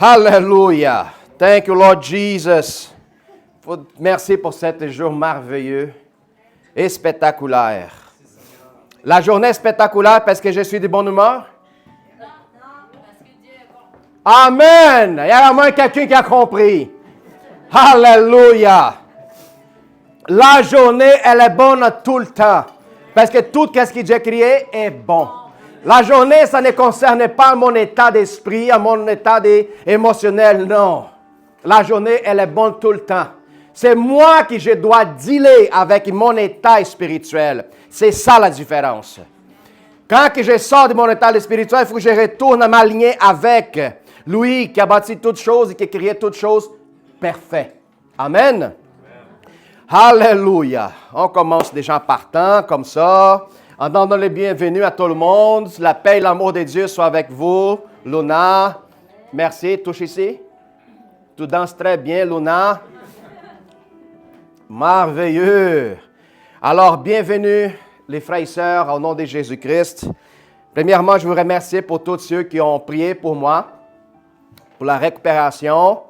Hallelujah. Thank you, Lord Jesus. Merci pour cet jour merveilleux et spectaculaire. La journée est spectaculaire parce que je suis de bonne humeur? Non, parce que Dieu est bon. Amen. Il y a au moins quelqu'un qui a compris. Hallelujah. La journée, elle est bonne tout le temps. Parce que tout ce que Dieu a créé est bon. La journée, ça ne concerne pas mon état d'esprit, mon état émotionnel, non. La journée, elle est bonne tout le temps. C'est moi qui je dois dealer avec mon état spirituel. C'est ça la différence. Quand je sors de mon état spirituel, il faut que je retourne à m'aligner avec lui qui a bâti toutes choses et qui a créé toutes choses parfaites. Amen. Alléluia. On commence déjà en partant comme ça. En donnant le bienvenue à tout le monde. La paix et l'amour de Dieu soient avec vous. Luna, merci. Touche ici. Tu danses très bien, Luna. Merveilleux. Alors, bienvenue les frères et sœurs au nom de Jésus-Christ. Premièrement, je vous remercie pour tous ceux qui ont prié pour moi, pour la récupération.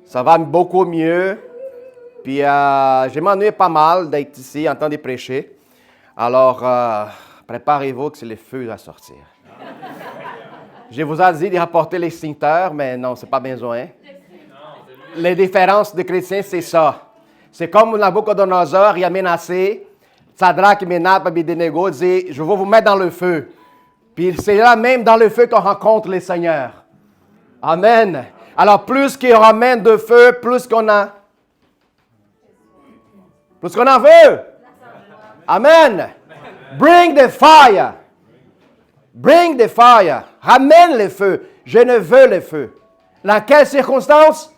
Ça va beaucoup mieux. Puis, je m'ennuie pas mal d'être ici en train de prêcher. Alors, préparez-vous que c'est le feu à sortir. Je vous ai dit de rapporter l'extincteur, mais non, ce n'est pas besoin. Les différences de chrétiens, c'est ça. C'est comme Nabucodonosor, il a menacé Sadrach, Ménach, Abednego, il dit, je vais vous mettre dans le feu. Puis c'est là même dans le feu qu'on rencontre les seigneurs. Amen. Alors, plus qu'il ramène de feu, plus qu'on a. Plus qu'on en veut. Amen. Bring the fire. Bring the fire. Ramène le feu. Je ne veux le feu. Dans quelle circonstance?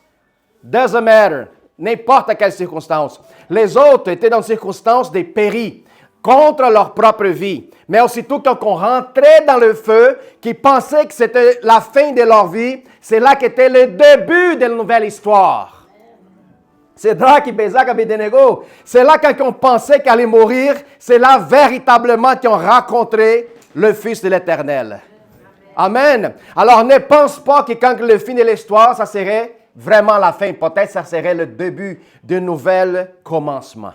Doesn't matter. N'importe quelle circonstance. Les autres étaient dans une circonstance de péri contre leur propre vie. Mais aussitôt qu'on rentrait dans le feu, qui pensaient que c'était la fin de leur vie, c'est là qu'était le début de la nouvelle histoire. C'est Sadrach, Mésac, Abednego. C'est là quand on pensait qu'ils allaient mourir, c'est là véritablement qu'ils ont rencontré le Fils de l'Éternel. Amen. Alors ne pense pas que quand le fin de l'histoire, ça serait vraiment la fin. Peut-être ça serait le début d'un nouvel commencement.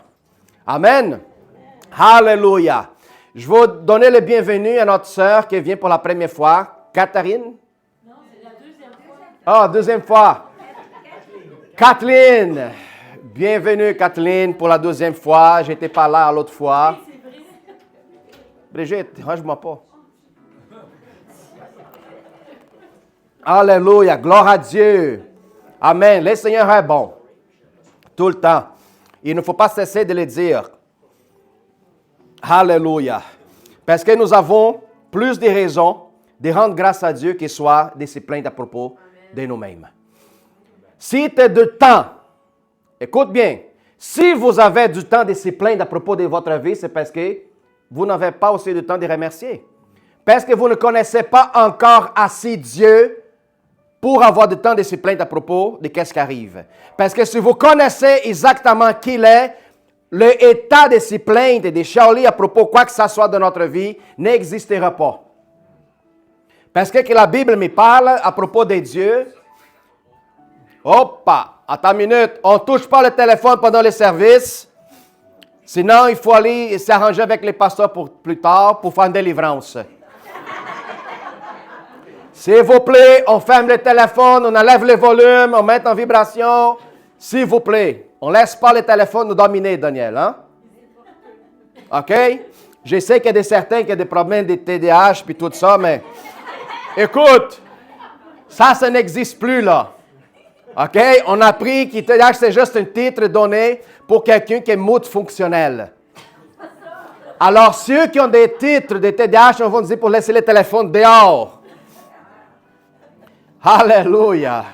Amen. Alléluia. Je vais donner le bienvenu à notre sœur qui vient pour la première fois. Catherine? Non, c'est la deuxième fois. Ah, deuxième fois. Kathleen. Bienvenue, Kathleen, pour la deuxième fois. Je n'étais pas là l'autre fois. Brigitte, range-moi pas. Alléluia, gloire à Dieu. Amen. Le Seigneur est bon. Tout le temps. Il ne faut pas cesser de le dire. Alléluia. Parce que nous avons plus de raisons de rendre grâce à Dieu qu'il soit de se plaindre à propos de nous-mêmes. Si tu as du temps, écoute bien, si vous avez du temps de se plaindre à propos de votre vie, c'est parce que vous n'avez pas aussi du temps de remercier. Parce que vous ne connaissez pas encore assez Dieu pour avoir du temps de se plaindre à propos de ce qui arrive. Parce que si vous connaissez exactement qui il est, l'état de se plaindre et de chialer à propos de quoi que ce soit de notre vie n'existera pas. Parce que la Bible me parle à propos de Dieu. Hop, attends une minute, on ne touche pas le téléphone pendant le service. Sinon, il faut aller s'arranger avec les pasteurs pour plus tard pour faire une délivrance. S'il vous plaît, on ferme le téléphone, on enlève le volume, on met en vibration. S'il vous plaît, on ne laisse pas le téléphone nous dominer, Daniel. Hein? OK? Je sais qu'il y a des certains qui ont des problèmes de TDAH et tout ça, mais écoute, ça n'existe plus là. OK? On a appris que TDAH, c'est juste un titre donné pour quelqu'un qui est multifonctionnel. Alors, ceux qui ont des titres de TDAH, on va dire pour laisser le téléphone dehors. Alléluia.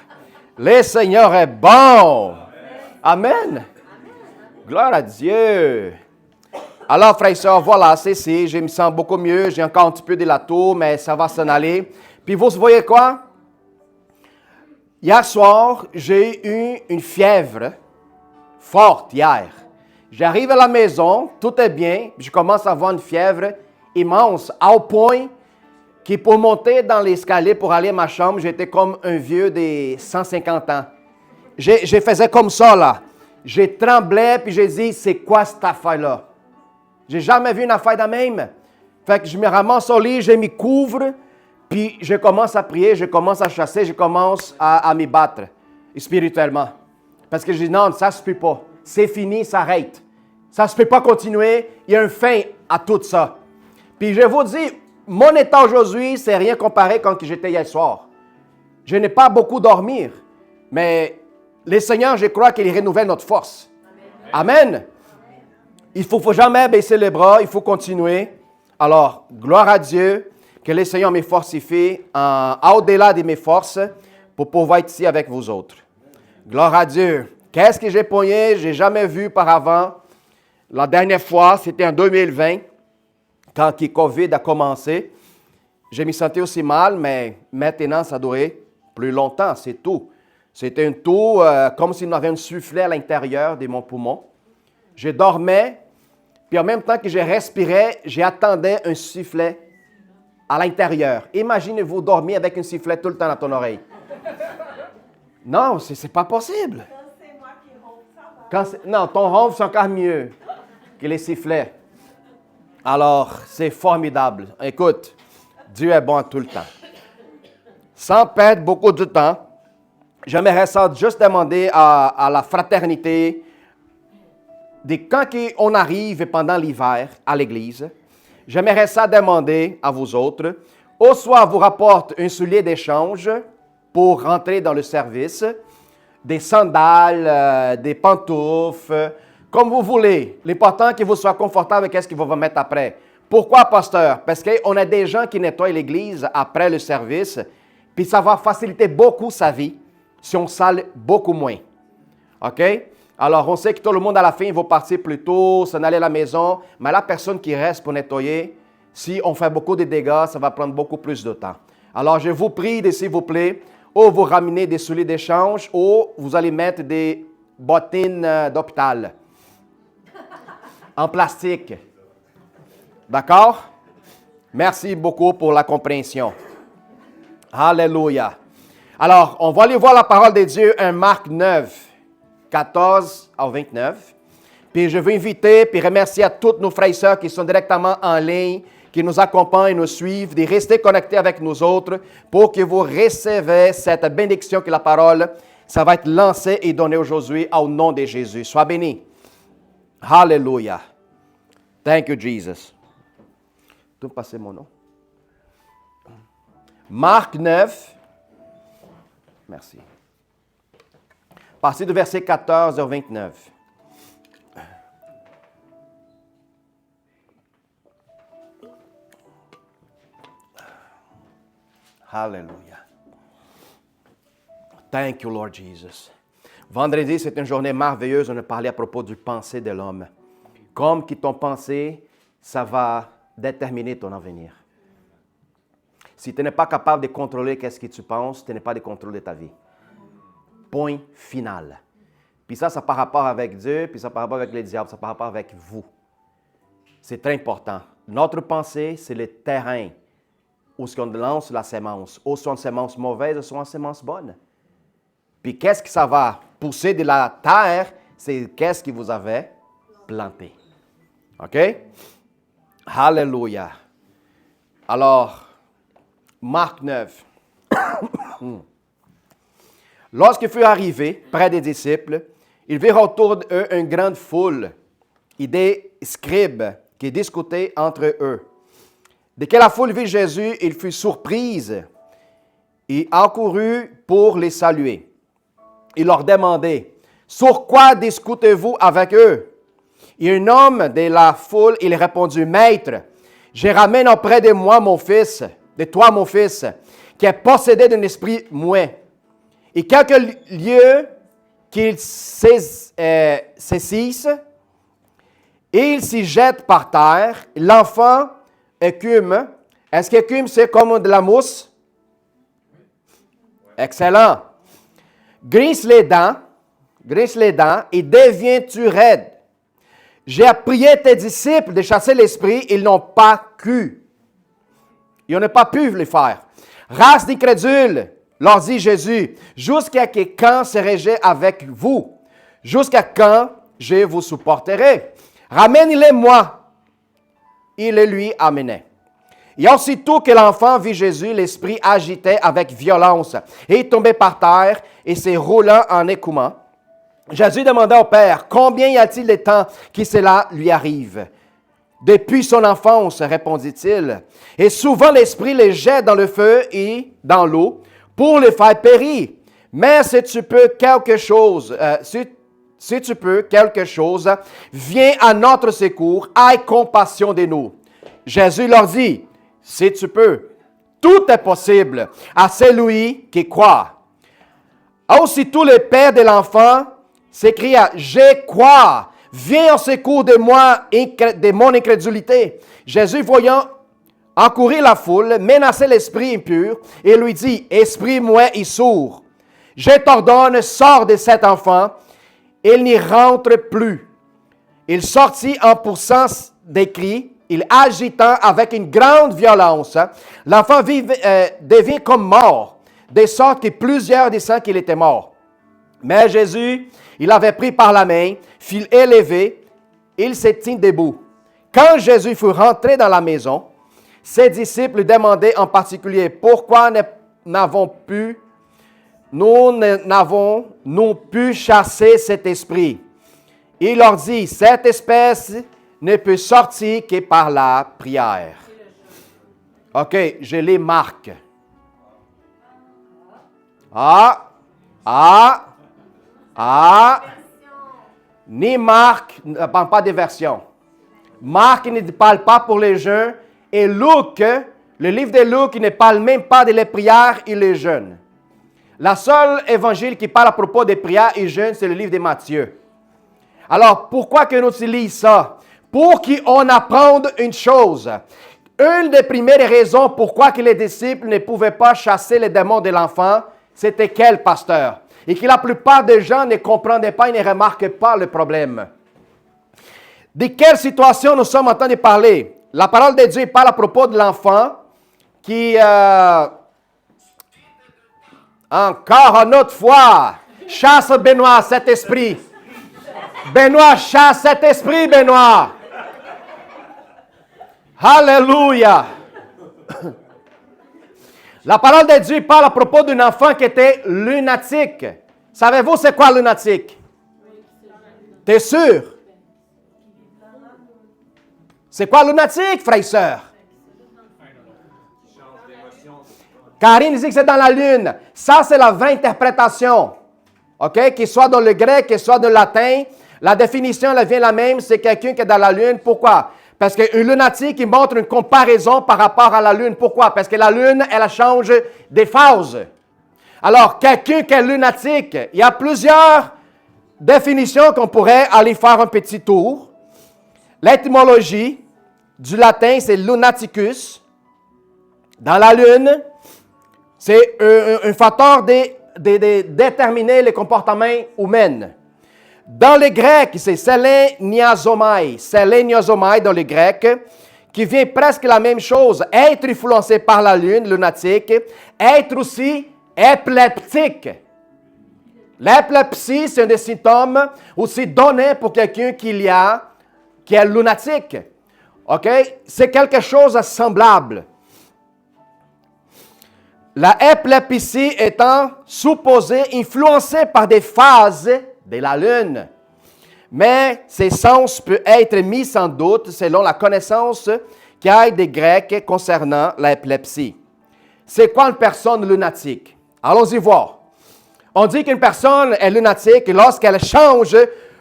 Le Seigneur est bon. Amen. Gloire à Dieu. Alors, frères et sœurs, voilà, c'est ici. Je me sens beaucoup mieux. J'ai encore un petit peu de la toux, mais ça va s'en aller. Puis vous voyez quoi? Hier soir, j'ai eu une fièvre forte hier. J'arrive à la maison, tout est bien, je commence à avoir une fièvre immense, au point qui pour monter dans l'escalier pour aller à ma chambre, j'étais comme un vieux de 150 ans. Je faisais comme ça, là. Je tremblais, puis j'ai dit, c'est quoi cette affaire-là? J'ai jamais vu une affaire de même. Fait que je me ramasse au lit, je m'y couvre, puis je commence à prier, je commence à chasser, je commence à m'y battre spirituellement. Parce que je dis, non, ça ne se peut pas. C'est fini, ça arrête. Ça ne se peut pas continuer. Il y a un fin à tout ça. Puis je vous dis, mon état aujourd'hui, c'est rien comparé quand j'étais hier soir. Je n'ai pas beaucoup dormi, mais le Seigneur, je crois qu'il renouvelle notre force. Amen. Il ne faut jamais baisser les bras, il faut continuer. Alors, gloire à Dieu, que le Seigneur me fortifie au-delà de mes forces pour pouvoir être ici avec vous autres. Gloire à Dieu. Qu'est-ce que j'ai pogné? Je n'ai jamais vu auparavant. La dernière fois, c'était en 2020, quand le COVID a commencé. Je me sentais aussi mal, mais maintenant, ça a duré plus longtemps, c'est tout. C'était un tout comme s'il y avait un soufflet à l'intérieur de mon poumon. Je dormais, puis en même temps que je respirais, j'attendais un sifflet à l'intérieur. Imaginez-vous dormir avec un sifflet tout le temps dans ton oreille. Non, c'est pas possible. C'est moi qui ronfle, ça va. Non, ton ronfle, c'est encore mieux que les sifflets. Alors, c'est formidable. Écoute, Dieu est bon tout le temps. Sans perdre beaucoup de temps, j'aimerais ça juste demander à la fraternité, quand on arrive pendant l'hiver à l'église, j'aimerais ça demander à vous autres, ou soit vous rapporte un soulier d'échange pour rentrer dans le service, des sandales, des pantoufles, comme vous voulez. L'important est que vous soyez confortable avec ce qu'il va vous mettre après. Pourquoi, pasteur? Parce qu'on a des gens qui nettoient l'église après le service, puis ça va faciliter beaucoup sa vie si on sale beaucoup moins. OK? Alors, on sait que tout le monde, à la fin, va partir plus tôt, s'en aller à la maison, mais la personne qui reste pour nettoyer, si on fait beaucoup de dégâts, ça va prendre beaucoup plus de temps. Alors, je vous prie, s'il vous plaît, ou vous ramenez des souliers d'échange, ou vous allez mettre des bottines d'hôpital en plastique. D'accord? Merci beaucoup pour la compréhension. Alléluia. Alors, on va aller voir la parole de Dieu, en Marc 9. 14 à 29. Puis je veux inviter et remercier à tous nos frères et sœurs qui sont directement en ligne, qui nous accompagnent, nous suivent, de rester connectés avec nous autres pour que vous recevez cette bénédiction que la parole, ça va être lancé et donné aujourd'hui au nom de Jésus. Sois béni. Hallelujah. Thank you, Jesus. Tu peux passer mon nom? Marc 9. Merci. À partir du verset 14 au 29. Hallelujah. Thank you, Lord Jesus. Vendredi, c'est une journée merveilleuse. On a parlé à propos du pensée de l'homme. Comme que ton pensée, ça va déterminer ton avenir. Si tu n'es pas capable de contrôler ce que tu penses, tu n'es pas de contrôler ta vie. Point final. Puis ça par rapport avec Dieu, puis ça par rapport avec le diable, ça par rapport avec vous. C'est très important. Notre pensée, c'est le terrain où on lance la sémence. Ou soit une sémence mauvaise, ou soit une sémence bonne. Puis qu'est-ce que ça va pousser de la terre, c'est qu'est-ce que vous avez planté. OK? Hallelujah. Alors, Marc 9. Lorsqu'il fut arrivé près des disciples, ils virent autour d'eux une grande foule et des scribes qui discutaient entre eux. Dès que la foule vit Jésus, il fut surprise et accourut pour les saluer. Il leur demandait, « Sur quoi discutez-vous avec eux? » Et un homme de la foule, il répondit, « Maître, je ramène auprès de moi mon fils, de toi mon fils, qui est possédé d'un esprit muet. Et quelques lieux qu'il saisisse, et il s'y jette par terre. L'enfant écume. Est-ce qu'écume, c'est comme de la mousse? Excellent. Grince les dents et deviens-tu raide. J'ai prié tes disciples de chasser l'esprit, ils n'ont pas cru. Ils n'ont pas pu le faire. Race d'incrédules, leur dit Jésus, jusqu'à quand serai-je avec vous? Jusqu'à quand je vous supporterai? Ramène-les moi. Il le lui amenait. Et aussitôt que l'enfant vit Jésus, l'esprit agitait avec violence et tombait par terre et se roulant en écumant. Jésus demanda au Père, combien y a-t-il de temps que cela lui arrive? Depuis son enfance, répondit-il. Et souvent l'esprit les jette dans le feu et dans l'eau pour les faire périr. Mais si tu peux quelque chose, viens à notre secours, aie compassion de nous. Jésus leur dit, si tu peux, tout est possible à celui qui croit. Aussitôt le père de l'enfant s'écria, je crois, viens en secours de moi, de mon incrédulité. Jésus, voyant encourir la foule, menaçait l'esprit impur et lui dit, esprit muet et sourd, je t'ordonne, sors de cet enfant. Il n'y rentre plus. Il sortit en poussant des cris, il agita avec une grande violence. L'enfant devint comme mort, de sorte que plusieurs disaient qu'il était mort. Mais Jésus, il avait pris par la main, fit élever, il se tint debout. Quand Jésus fut rentré dans la maison, ses disciples demandaient en particulier pourquoi nous n'avons pu chasser cet esprit. Il leur dit, cette espèce ne peut sortir que par la prière. OK, je lis Marc. Ni Marc ne parle pas de version. Marc ne parle pas pour les jeunes. Et Luc, le livre de Luc, ne parle même pas de les prières et les jeûnes. La seule évangile qui parle à propos des prières et jeûnes, c'est le livre de Matthieu. Alors, pourquoi que nous lisons ça? Pour qu'on apprenne une chose. Une des premières raisons pourquoi que les disciples ne pouvaient pas chasser les démons de l'enfant, c'était quel, pasteur? Et que la plupart des gens ne comprenaient pas et ne remarquaient pas le problème. De quelle situation nous sommes en train de parler? La parole de Dieu parle à propos de l'enfant qui, encore une autre fois, chasse Benoît cet esprit. Benoît, chasse cet esprit, Benoît. Alléluia. La parole de Dieu parle à propos d'un enfant qui était lunatique. Savez-vous c'est quoi lunatique? T'es sûr? C'est quoi lunatique, frères et sœurs? Karine dit que c'est dans la lune. Ça, c'est la vraie interprétation. OK? Qu'il soit dans le grec, qu'il soit dans le latin, la définition, elle vient la même, c'est quelqu'un qui est dans la lune. Pourquoi? Parce qu'un lunatique, il montre une comparaison par rapport à la lune. Pourquoi? Parce que la lune, elle change des phases. Alors, quelqu'un qui est lunatique, il y a plusieurs définitions qu'on pourrait aller faire un petit tour. L'étymologie du latin, c'est lunaticus. Dans la lune, c'est un facteur de déterminer le comportement humain. Dans le grec, c'est seleniazomai. Seleniazomai dans le grec, qui vient presque la même chose. Être influencé par la lune, lunatique. Être aussi épileptique. L'épilepsie, c'est un des symptômes aussi donnés pour quelqu'un qui est lunatique. OK? C'est quelque chose de semblable. La épilepsie étant supposée influencée par des phases de la lune. Mais ces sens peuvent être mis sans doute selon la connaissance qu'il y a des Grecs concernant l'épilepsie. C'est quoi une personne lunatique? Allons-y voir. On dit qu'une personne est lunatique lorsqu'elle change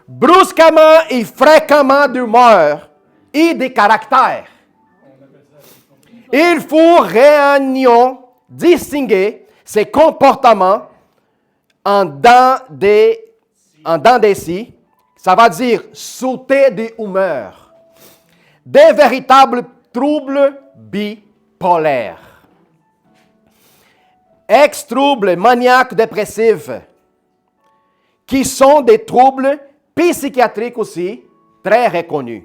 brusquement et fréquemment d'humeur et de caractère. Il faut distinguer ses comportements en dents de scie, ça va dire sauter d'humeur. Des véritables troubles bipolaires. Ex-troubles maniaques dépressifs, qui sont des troubles psychiatriques aussi très reconnus.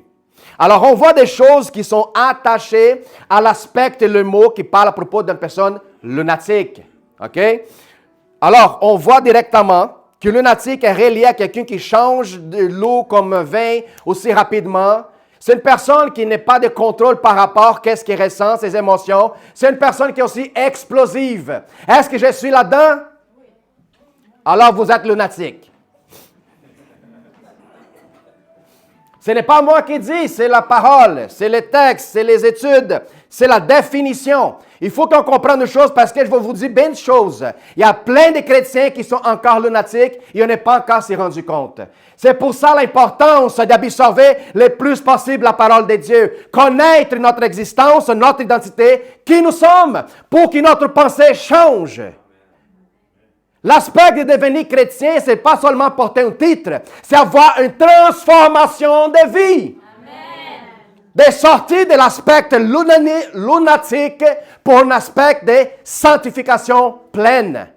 Alors, on voit des choses qui sont attachées à l'aspect et le mot qui parle à propos d'une personne lunatique. OK? Alors, on voit directement que lunatique est relié à quelqu'un qui change de l'eau comme un vin aussi rapidement. C'est une personne qui n'a pas de contrôle par rapport à ce qu'il ressent, ses émotions. C'est une personne qui est aussi explosive. Est-ce que je suis là-dedans? Alors, vous êtes lunatique. Ce n'est pas moi qui dis, c'est la parole, c'est les textes, c'est les études, c'est la définition. Il faut qu'on comprenne une chose parce que je vais vous dire bien de choses. Il y a plein de chrétiens qui sont encore lunatiques et on n'est pas encore s'y rendu compte. C'est pour ça l'importance d'absorber le plus possible la parole de Dieu. Connaître notre existence, notre identité, qui nous sommes, pour que notre pensée change. L'aspect de devenir chrétien, ce n'est pas seulement porter un titre, c'est avoir une transformation de vie. Amen. De sortir de l'aspect lunatique pour un aspect de sanctification pleine. Amen.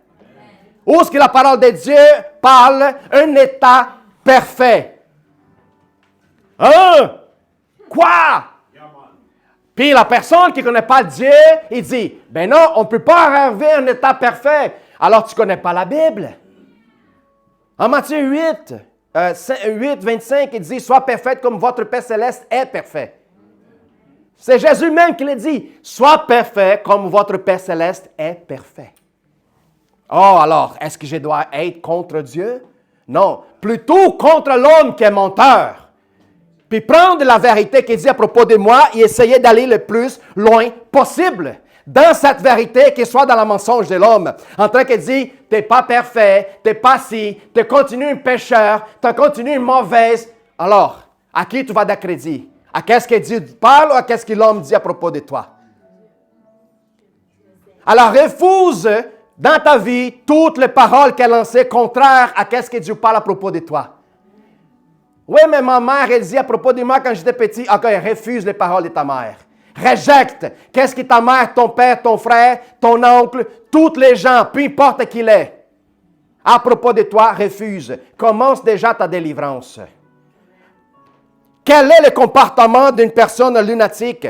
Où est-ce que la parole de Dieu parle un état parfait? Hein? Quoi? Puis la personne qui ne connaît pas Dieu, il dit, ben non, on ne peut pas arriver à un état parfait. Alors, tu ne connais pas la Bible. En Matthieu 8, 25, il dit, sois parfaite comme votre Père céleste est parfait. C'est Jésus même qui le dit, sois parfait comme votre Père céleste est parfait. Oh, alors, est-ce que je dois être contre Dieu? Non, plutôt contre l'homme qui est menteur. Puis prendre la vérité qu'il dit à propos de moi et essayer d'aller le plus loin possible dans cette vérité, qu'il soit dans le mensonge de l'homme. En train qu'il dit, tu n'es pas parfait, tu n'es pas si, tu continues un pécheur, tu continues mauvaise. Alors, à qui tu vas de crédit? À qu'est-ce que Dieu parle ou à qu'est-ce que l'homme dit à propos de toi? Alors, refuse dans ta vie toutes les paroles qu'elle lancées contraires à qu'est-ce que Dieu parle à propos de toi. Oui, mais ma mère, elle dit à propos de moi quand j'étais petit, OK, refuse les paroles de ta mère. Rejecte. Qu'est-ce que ta mère, ton père, ton frère, ton oncle, tous les gens, peu importe qui il est, à propos de toi, refuse. Commence déjà ta délivrance. Quel est le comportement d'une personne lunatique?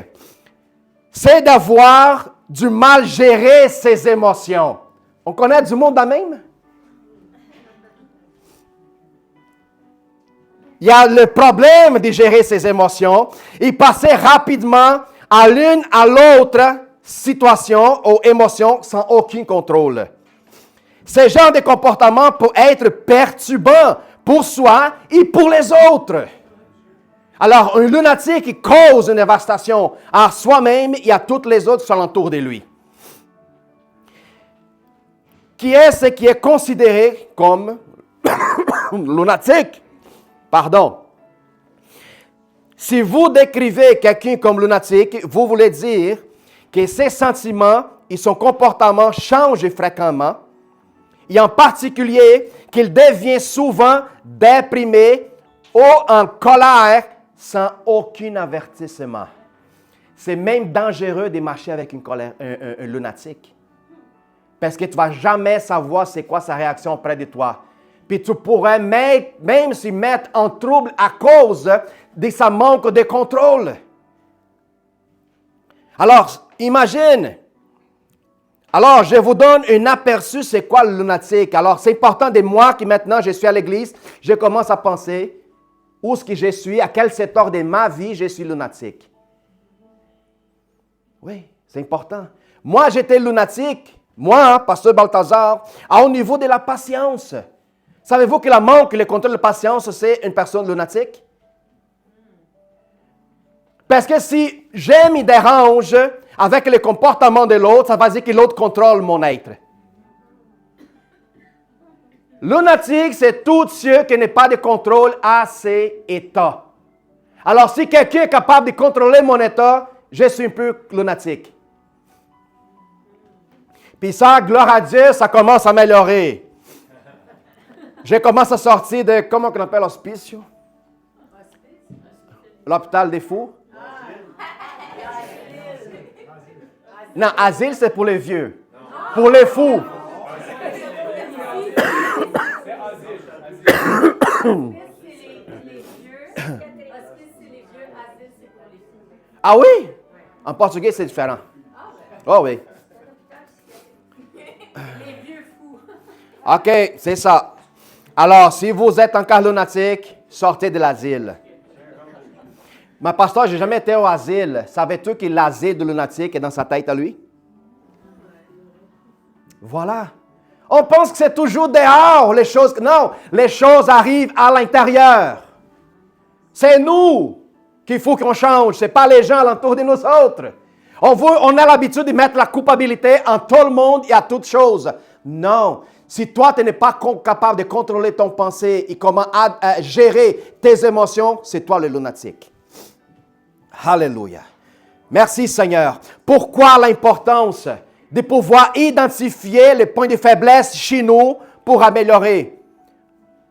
C'est d'avoir du mal gérer ses émotions. On connaît du monde de même? Il y a le problème de gérer ses émotions et passer rapidement à l'une à l'autre situation ou émotion sans aucun contrôle. Ce genre de comportement peut être perturbant pour soi et pour les autres. Alors, un lunatique cause une dévastation à soi-même et à toutes les autres qui sont alentour de lui. Qui est ce qui est considéré comme lunatique? Pardon. Si vous décrivez quelqu'un comme lunatique, vous voulez dire que ses sentiments et son comportement changent fréquemment, et en particulier qu'il devient souvent déprimé ou en colère sans aucun avertissement. C'est même dangereux de marcher avec un lunatique. Parce que tu ne vas jamais savoir c'est quoi sa réaction près de toi. Puis tu pourrais même s'y mettre en trouble à cause de sa manque de contrôle. Alors, imagine. Alors, je vous donne un aperçu, c'est quoi le lunatique. Alors, c'est important de moi qui maintenant, je suis à l'église, je commence à penser où est-ce que je suis, à quel secteur de ma vie je suis lunatique. Oui, c'est important. Moi, j'étais lunatique. Moi, pasteur Balthazar, au niveau de la patience. Savez-vous que la manque et le contrôle de patience, c'est une personne lunatique? Parce que si je me dérange avec le comportement de l'autre, ça va dire que l'autre contrôle mon être. Lunatique, c'est tout ce qui n'est pas de contrôle à ses états. Alors, si quelqu'un est capable de contrôler mon état, je suis un peu lunatique. Puis ça, gloire à Dieu, ça commence à améliorer. Je commence à sortir de, comment on appelle l'hospice? L'hôpital des fous? Non, asile, c'est pour les vieux. Pour les fous. Ah oui? En portugais, c'est différent. Oh oui. Les vieux fous. OK, c'est ça. Alors, si vous êtes encore lunatique, sortez de l'asile. Mais pasteur, je n'ai jamais été au asile. Savais-tu que l'asile de lunatique est dans sa tête à lui? Voilà. On pense que c'est toujours dehors, les choses. Non, les choses arrivent à l'intérieur. C'est nous qu'il faut qu'on change. Ce n'est pas les gens alentour de nous autres. On a l'habitude de mettre la culpabilité en tout le monde et à toutes choses. Non. Si toi, tu n'es pas capable de contrôler ton pensée et comment gérer tes émotions, c'est toi le lunatique. Alléluia. Merci Seigneur. Pourquoi l'importance de pouvoir identifier les points de faiblesse chez nous pour améliorer?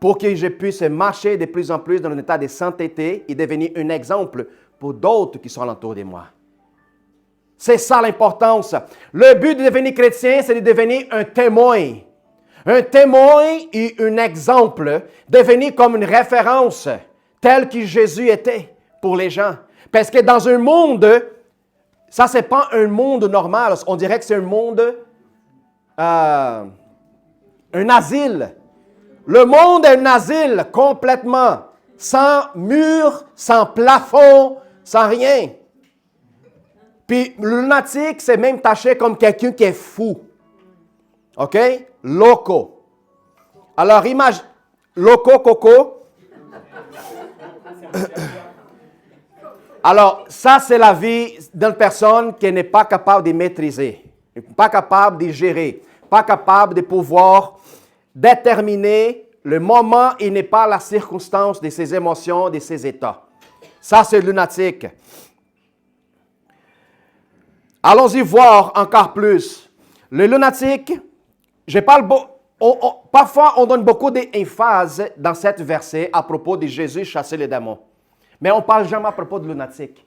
Pour que je puisse marcher de plus en plus dans un état de sainteté et devenir un exemple pour d'autres qui sont alentour de moi. C'est ça l'importance. Le but de devenir chrétien, c'est de devenir un témoin. Un témoin et un exemple. Devenir comme une référence, tel que Jésus était pour les gens. Parce que dans un monde, ça, ce n'est pas un monde normal. On dirait que c'est un monde, un asile. Le monde est un asile complètement, sans mur, sans plafond, sans rien. Puis le lunatique, c'est même taché comme quelqu'un qui est fou. OK? Loco. Alors, imagine, loco, coco. Alors, ça, c'est la vie d'une personne qui n'est pas capable de maîtriser, pas capable de gérer, pas capable de pouvoir déterminer le moment et n'est pas la circonstance de ses émotions, de ses états. Ça, c'est lunatique. Allons-y voir encore plus. Le lunatique, je parle parfois on donne beaucoup d'emphase dans cette verset à propos de Jésus chasser les démons. Mais on ne parle jamais à propos de lunatique.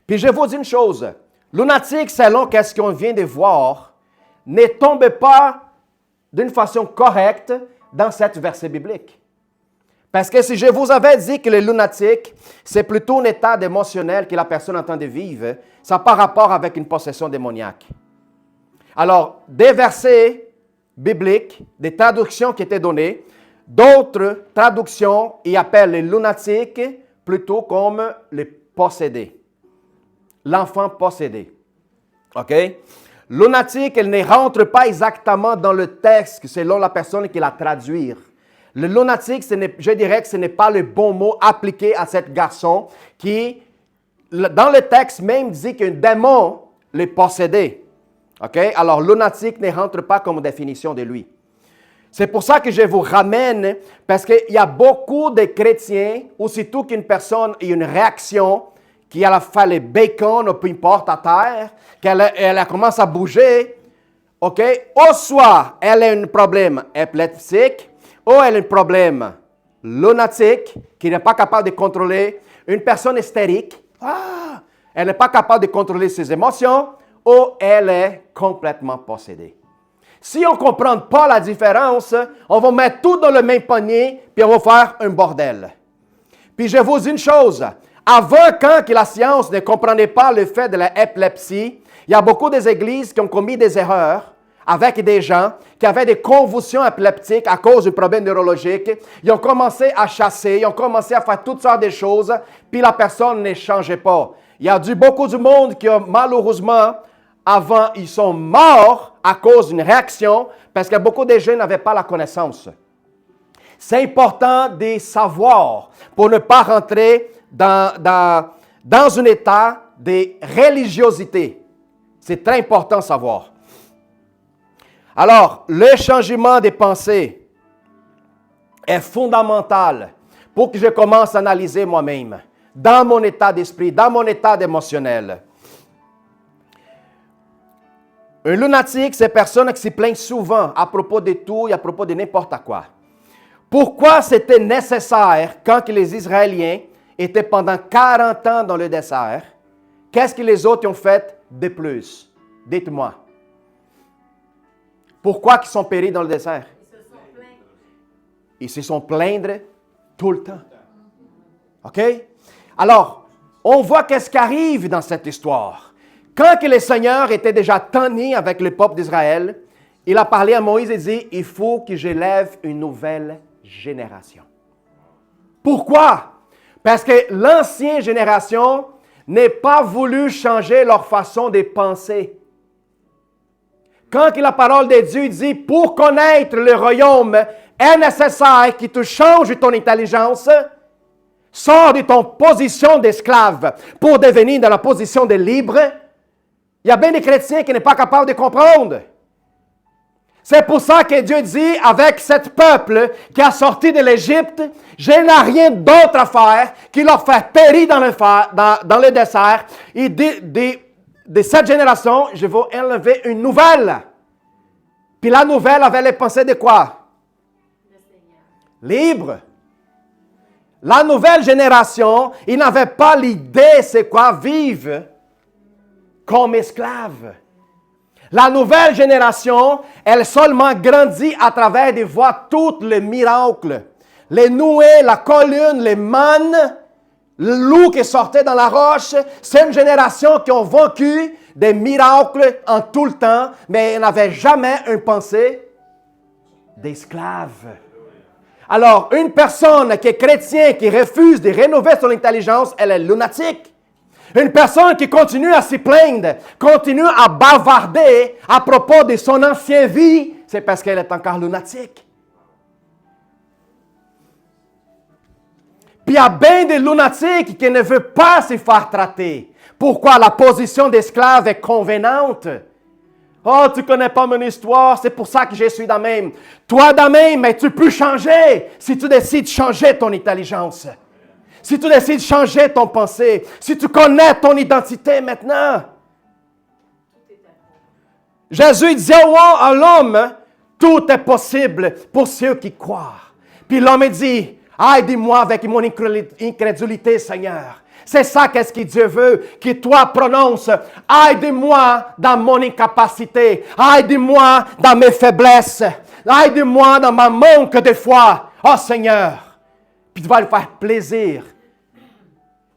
Puis je vous dis une chose, lunatique, selon ce qu'on vient de voir, ne tombe pas d'une façon correcte dans cette verset biblique. Parce que si je vous avais dit que le lunatique, c'est plutôt un état émotionnel que la personne est en train de vivre, ça n'a pas rapport avec une possession démoniaque. Alors, des versets bibliques, des traductions qui étaient données, d'autres traductions y appellent les lunatiques plutôt comme les possédés. L'enfant possédé. OK? Lunatique, elle ne rentre pas exactement dans le texte selon la personne qui l'a traduit. Le lunatique, je dirais que ce n'est pas le bon mot appliqué à cet garçon qui, dans le texte même, dit qu'un démon le possédait. OK? Alors, lunatique ne rentre pas comme définition de lui. C'est pour ça que je vous ramène, parce qu'il y a beaucoup de chrétiens, aussitôt qu'une personne a une réaction, qui a fait le bacon, ou peu importe, à terre, qu'elle commence à bouger, OK? Ou soit elle a un problème épileptique, ou elle a un problème lunatique, qui n'est pas capable de contrôler, une personne hystérique, elle n'est pas capable de contrôler ses émotions, ou elle est complètement possédée. Si on ne comprend pas la différence, on va mettre tout dans le même panier, puis on va faire un bordel. Puis je vous dis une chose, avant, quand la science ne comprenait pas le fait de l'épilepsie, il y a beaucoup d'églises qui ont commis des erreurs avec des gens qui avaient des convulsions épileptiques à cause du problème neurologique. Ils ont commencé à chasser, ils ont commencé à faire toutes sortes de choses, puis la personne ne changeait pas. Il y a beaucoup de monde qui, malheureusement, avant, ils sont morts à cause d'une réaction parce que beaucoup de gens n'avaient pas la connaissance. C'est important de savoir pour ne pas rentrer dans un état de religiosité. C'est très important de savoir. Alors, le changement des pensées est fondamental pour que je commence à analyser moi-même, dans mon état d'esprit, dans mon état émotionnel. Un lunatique, c'est une personne qui se plaint souvent à propos de tout et à propos de n'importe quoi. Pourquoi c'était nécessaire quand les Israéliens étaient pendant 40 ans dans le désert? Qu'est-ce que les autres ont fait de plus? Dites-moi. Pourquoi ils sont péris dans le désert? Ils se sont plaints tout le temps. OK? Alors, on voit qu'est-ce qui arrive dans cette histoire. Quand que le Seigneur était déjà tanné avec le peuple d'Israël, il a parlé à Moïse et dit, il faut que j'élève une nouvelle génération. Pourquoi? Parce que l'ancienne génération n'a pas voulu changer leur façon de penser. Quand la parole de Dieu dit, pour connaître le royaume, est nécessaire que tu changes ton intelligence, sors de ton position d'esclave pour devenir dans la position de libre, il y a bien des chrétiens qui ne sont pas capables de comprendre. C'est pour ça que Dieu dit, avec ce peuple qui a sorti de l'Égypte, je n'ai rien d'autre à faire qu'il leur fait périr dans le désert. Et de cette génération, je vais enlever une nouvelle. Puis la nouvelle avait les pensées de quoi? Libre. La nouvelle génération, ils n'avaient pas l'idée c'est quoi vivre comme esclave. La nouvelle génération, elle seulement grandit à travers de voir tous les miracles. Les nuées, la colline, les mannes, le loup qui sortait dans la roche. C'est une génération qui a vécu des miracles en tout le temps, mais elle n'avait jamais une pensée d'esclave. Alors, une personne qui est chrétienne, qui refuse de rénover son intelligence, elle est lunatique. Une personne qui continue à s'y plaindre, continue à bavarder à propos de son ancienne vie, c'est parce qu'elle est encore lunatique. Puis il y a bien des lunatiques qui ne veulent pas se faire traiter. Pourquoi la position d'esclave est convenante? Oh, tu ne connais pas mon histoire, c'est pour ça que je suis dans même. Toi, dans même, mais tu peux changer si tu décides de changer ton intelligence. Si tu décides de changer ton pensée, si tu connais ton identité maintenant. Jésus disait à l'homme, tout est possible pour ceux qui croient. Puis l'homme dit, aide-moi avec mon incrédulité, Seigneur. C'est ça qu'est-ce que Dieu veut, que toi prononces. Aide-moi dans mon incapacité. Aide-moi dans mes faiblesses. Aide-moi dans ma manque de foi. Oh Seigneur. Puis tu vas lui faire plaisir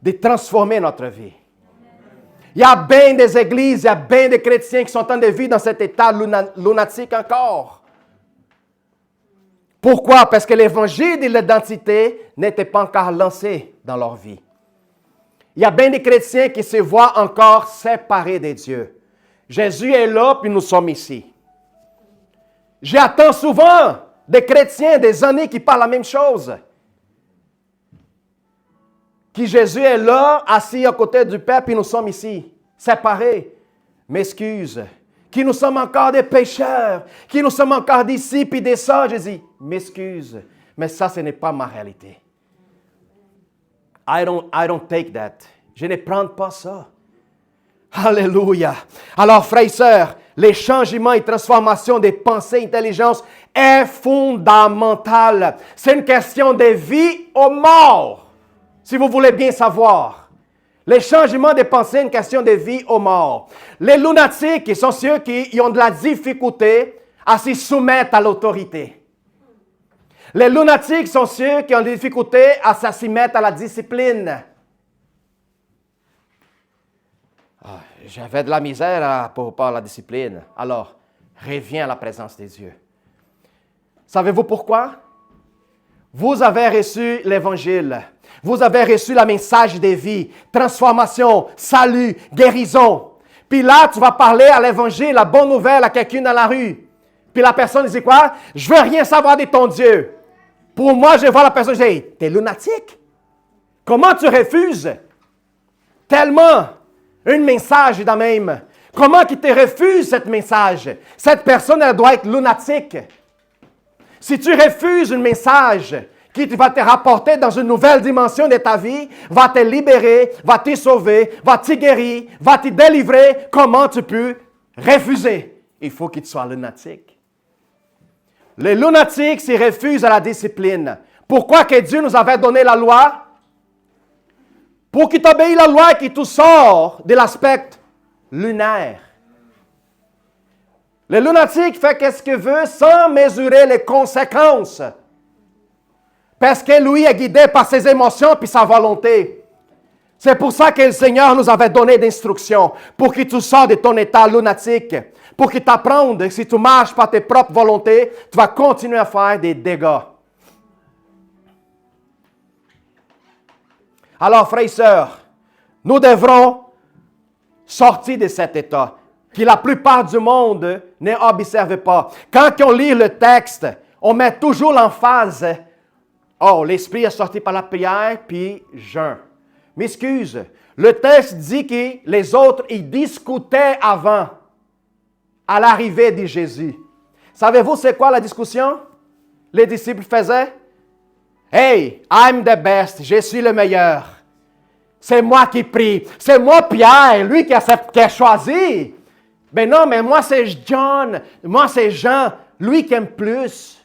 de transformer notre vie. Il y a bien des églises, il y a bien des chrétiens qui sont en train de vivre dans cet état lunatique encore. Pourquoi? Parce que l'évangile de l'identité n'était pas encore lancé dans leur vie. Il y a bien des chrétiens qui se voient encore séparés de Dieu. Jésus est là, puis nous sommes ici. J'attends souvent des chrétiens des années qui parlent la même chose. Que Jésus est là, assis à côté du Père, puis nous sommes ici, séparés. M'excuse. Que nous sommes encore des pécheurs, que nous sommes encore d'ici, puis de ça. Je dis, m'excuse. Mais ça, ce n'est pas ma réalité. I don't take that. Je ne prends pas ça. Alléluia. Alors, frères et sœurs, les changements et transformations des pensées et intelligences est fondamental. C'est une question de vie ou mort. Si vous voulez bien savoir, les changements de pensée, une question de vie ou mort. Les lunatiques sont ceux qui ont de la difficulté à se soumettre à l'autorité. Les lunatiques sont ceux qui ont des difficultés à se soumettre à la discipline. J'avais de la misère pour la discipline. Alors, reviens à la présence des dieux. Savez-vous pourquoi? Vous avez reçu l'Évangile. Vous avez reçu le message de vie, transformation, salut, guérison. Puis là, tu vas parler à l'Évangile, la bonne nouvelle à quelqu'un dans la rue. Puis la personne dit quoi? Je veux rien savoir de ton Dieu. Pour moi, je vois la personne, je dis, t'es lunatique. Comment tu refuses tellement un message dans même? Comment tu te refuses ce message? Cette personne, elle doit être lunatique. Si tu refuses un message qui va te rapporter dans une nouvelle dimension de ta vie, va te libérer, va te sauver, va te guérir, va te délivrer, comment tu peux refuser? Il faut que tu sois lunatique. Les lunatiques se refusent à la discipline. Pourquoi que Dieu nous avait donné la loi? Pour que tu obéisses la loi et que tu sors de l'aspect lunaire. Le lunatique fait ce qu'il veut sans mesurer les conséquences. Parce que lui est guidé par ses émotions et sa volonté. C'est pour ça que le Seigneur nous avait donné d'instructions, pour que tu sors de ton état lunatique, pour que tu apprennes que si tu marches par tes propres volontés, tu vas continuer à faire des dégâts. Alors, frères et sœurs, nous devrons sortir de cet état que la plupart du monde n'observe pas. Quand on lit le texte, on met toujours l'emphase « Oh, l'Esprit est sorti par la prière, puis jeûne. » M'excuse, le texte dit que les autres, ils discutaient avant, à l'arrivée de Jésus. Savez-vous c'est quoi la discussion? Les disciples faisaient? Hey, I'm the best, je suis le meilleur. C'est moi qui prie. C'est moi, Pierre, lui qui a choisi. Ben non, mais moi c'est John, moi c'est Jean, lui qui aime plus.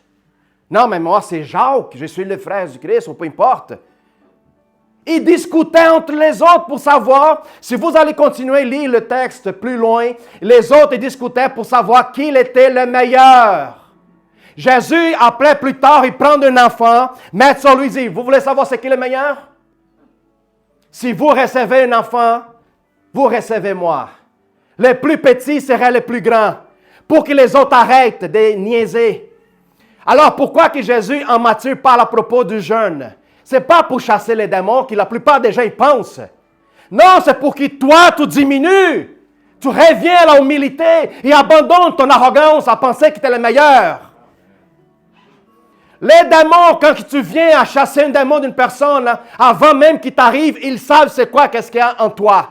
Non, mais moi c'est Jacques, je suis le frère du Christ, ou peu importe. Ils discutaient entre les autres pour savoir, si vous allez continuer à lire le texte plus loin, les autres ils discutaient pour savoir qui était le meilleur. Jésus, après plus tard, il prend un enfant, mettre sur lui et dit, vous voulez savoir c'est qui le meilleur? Si vous recevez un enfant, vous recevez moi. Le plus petit serait le plus grand, pour que les autres arrêtent de niaiser. Alors pourquoi que Jésus en Matthieu parle à propos du jeûne? Ce n'est pas pour chasser les démons que la plupart des gens y pensent. Non, c'est pour que toi, tu diminues. Tu reviens à la humilité et abandonnes ton arrogance à penser que tu es le meilleur. Les démons, quand tu viens à chasser un démon d'une personne, là, avant même qu'il t'arrive, ils savent c'est quoi, qu'est-ce qu'il y a en toi.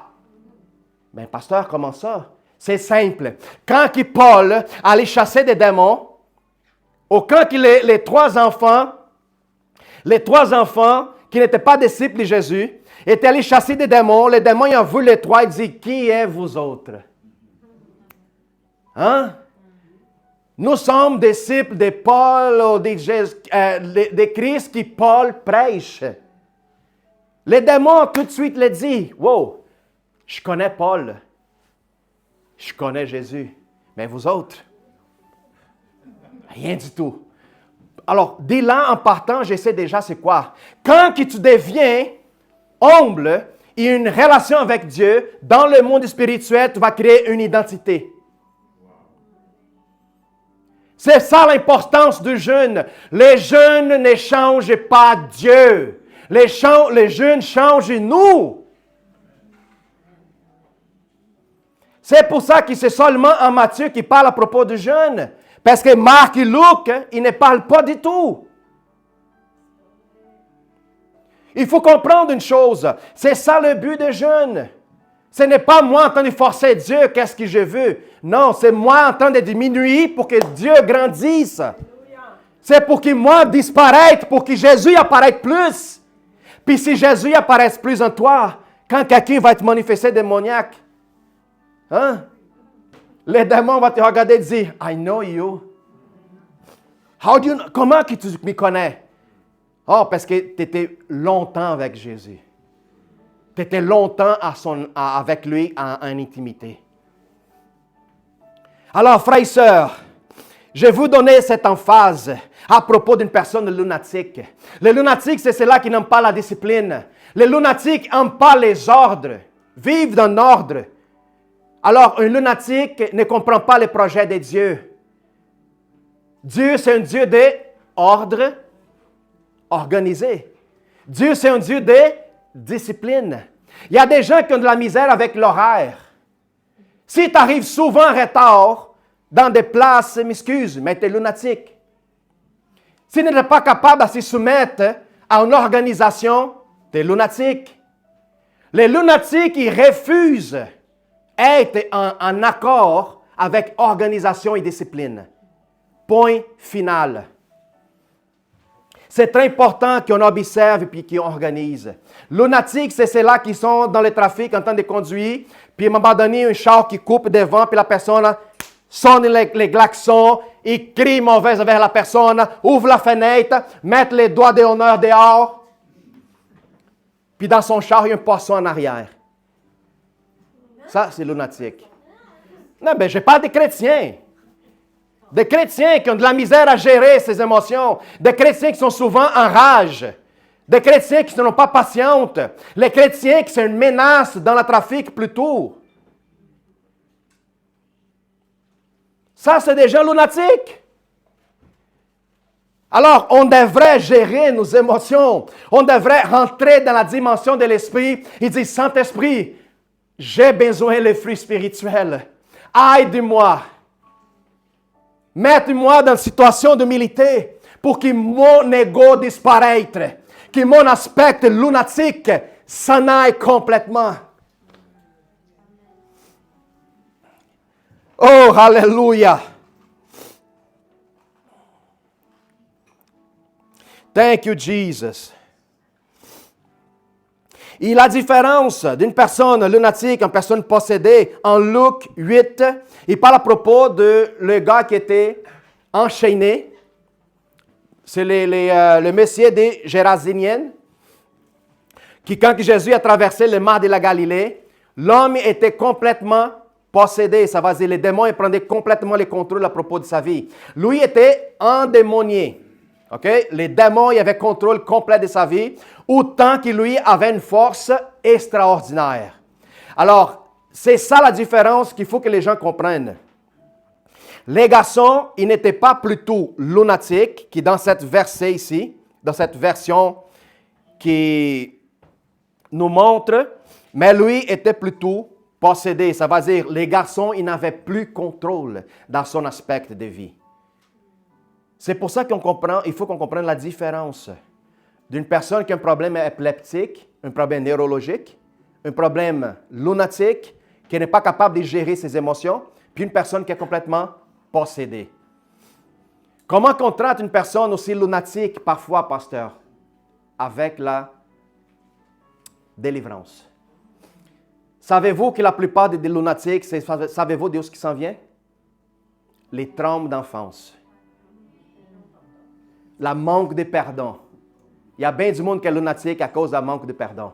Mais pasteur, comment ça? C'est simple. Quand Paul allait chasser des démons, ou quand les trois enfants qui n'étaient pas disciples de Jésus, étaient allés chasser des démons, les démons ils ont vu les trois, ils disent, qui êtes vous autres? Hein? Nous sommes disciples de Paul ou de Christ qui Paul prêche. Les démons tout de suite le disent, wow, je connais Paul, je connais Jésus, mais vous autres, rien du tout. Alors, dès là, en partant, je sais déjà c'est quoi. Quand tu deviens humble et une relation avec Dieu, dans le monde spirituel, tu vas créer une identité. C'est ça l'importance du jeûne. Les jeûnes ne changent pas Dieu. Les jeûnes changent nous. C'est pour ça que c'est seulement en Matthieu qui parle à propos du jeûne. Parce que Marc et Luc, ils ne parlent pas du tout. Il faut comprendre une chose. C'est ça le but du jeûne. Ce n'est pas moi en train de forcer Dieu, qu'est-ce que je veux. Non, c'est moi en train de diminuer pour que Dieu grandisse. C'est pour que moi disparaisse, pour que Jésus apparaisse plus. Puis si Jésus apparaisse plus en toi, quand quelqu'un va te manifester démoniaque, hein? Les démons vont te regarder et dire, I know you. Comment que tu me connais? Oh, parce que tu étais longtemps avec Jésus. Tu étais longtemps avec lui en intimité. Alors, frères et sœurs, je vais vous donner cette emphase à propos d'une personne lunatique. Les lunatiques, c'est ceux-là qui n'aiment pas la discipline. Les lunatiques n'aiment pas les ordres, vivent dans l'ordre. Alors, un lunatique ne comprend pas les projets de Dieu. Dieu, c'est un Dieu d'ordre organisé. Dieu, c'est un Dieu de discipline. Il y a des gens qui ont de la misère avec l'horaire. Si tu arrives souvent en retard dans des places, m'excuse, mais tu es lunatique. Si tu n'es pas capable de se soumettre à une organisation, tu es lunatique. Les lunatiques, ils refusent être en accord avec organisation et discipline. Point final. C'est très important qu'on observe et qu'on organise. Lunatiques, c'est ceux-là qui sont dans le trafic en train de conduire, puis à un moment donné, un char qui coupe devant, puis la personne sonne les klaxons, il crie mauvaise vers la personne, ouvre la fenêtre, met les doigts d'honneur dehors, puis dans son char, il y a un poisson en arrière. Ça, c'est lunatique. Non, mais je parle des chrétiens. Des chrétiens qui ont de la misère à gérer ces émotions. Des chrétiens qui sont souvent en rage. Des chrétiens qui ne sont pas patients. Les chrétiens qui sont une menace dans le trafic plutôt. Ça, c'est des gens lunatiques. Alors, on devrait gérer nos émotions. On devrait rentrer dans la dimension de l'esprit et dire, Saint-Esprit, j'ai besoin des fruits spirituels. Aide-moi. Mette-moi dans une situation d'humilité pour que mon ego disparaisse, que mon aspect lunatique s'en aille complètement. Oh, hallelujah. Thank you, Jesus. Et la différence d'une personne lunatique, une personne possédée, en Luc 8, il parle à propos de le gars qui était enchaîné. C'est le Messie des Géraséniennes, qui quand Jésus a traversé le mar de la Galilée, l'homme était complètement possédé. Ça veut dire les démons prenaient complètement le contrôle à propos de sa vie. Lui était endémonié. Okay? Les démons avaient contrôle complet de sa vie, autant que lui avait une force extraordinaire. Alors, c'est ça la différence qu'il faut que les gens comprennent. Les garçons, ils n'étaient pas plutôt lunatiques, qui dans cette verset ici, dans cette version qui nous montre, mais lui était plutôt possédé. Ça veut dire, les garçons, ils n'avaient plus contrôle dans son aspect de vie. C'est pour ça il faut qu'on comprenne la différence d'une personne qui a un problème épileptique, un problème neurologique, un problème lunatique, qui n'est pas capable de gérer ses émotions, puis une personne qui est complètement possédée. Comment on traite une personne aussi lunatique parfois, pasteur? Avec la délivrance. Savez-vous que la plupart des lunatiques, savez-vous d'où ce qui s'en vient? Les traumas d'enfance. La manque de pardon. Il y a bien du monde qui est lunatique à cause d'un manque de pardon.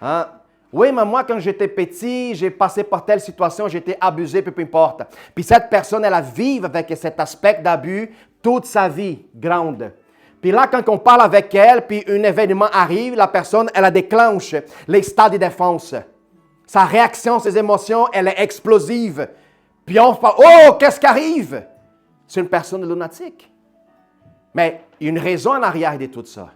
Hein? Oui, mais moi, quand j'étais petit, j'ai passé par telle situation, j'ai été abusé, peu importe. Puis cette personne, elle a vécu avec cet aspect d'abus toute sa vie, grande. Puis là, quand on parle avec elle, puis un événement arrive, la personne, elle déclenche les stades de défense. Sa réaction, ses émotions, elle est explosive. Puis on parle, oh, qu'est-ce qui arrive? C'est une personne lunatique. Mais il y a une raison en arrière de tout ça.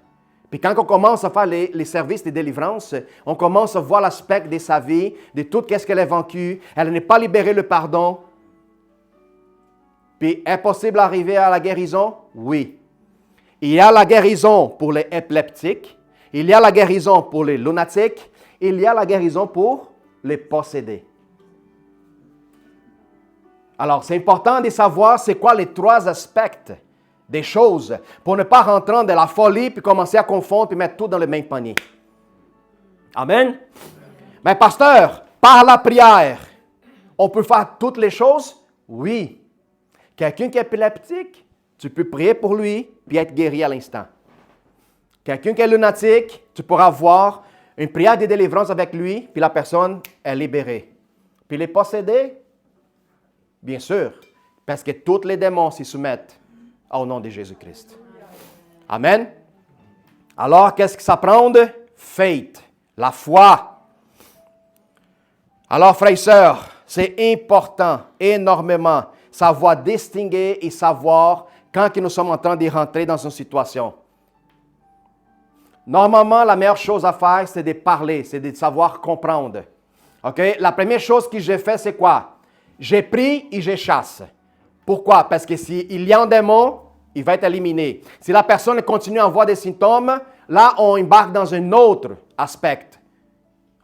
Puis quand on commence à faire les services de délivrance, on commence à voir l'aspect de sa vie, de tout ce qu'elle a vaincu. Elle n'est pas libérée le pardon. Puis est possible d'arriver à la guérison? Oui. Il y a la guérison pour les épileptiques, il y a la guérison pour les lunatiques, il y a la guérison pour les possédés. Alors, c'est important de savoir c'est quoi les trois aspects des choses pour ne pas rentrer dans la folie puis commencer à confondre puis mettre tout dans le même panier. Amen. Mais pasteur, par la prière, on peut faire toutes les choses? Oui. Quelqu'un qui est épileptique, tu peux prier pour lui puis être guéri à l'instant. Quelqu'un qui est lunatique, tu pourras avoir une prière de délivrance avec lui puis la personne est libérée. Puis les possédés, bien sûr, parce que tous les démons s'y soumettent au nom de Jésus-Christ. Amen. Alors, qu'est-ce que ça prend? Faith, la foi. Alors, frères et sœurs, c'est important, énormément, savoir distinguer et savoir quand nous sommes en train de rentrer dans une situation. Normalement, la meilleure chose à faire, c'est de parler, c'est de savoir comprendre. OK? La première chose que j'ai fait, c'est quoi? J'ai pris et je chasse. Pourquoi? Parce que s'il y a un démon, il va être éliminé. Si la personne continue à avoir des symptômes, là, on embarque dans un autre aspect.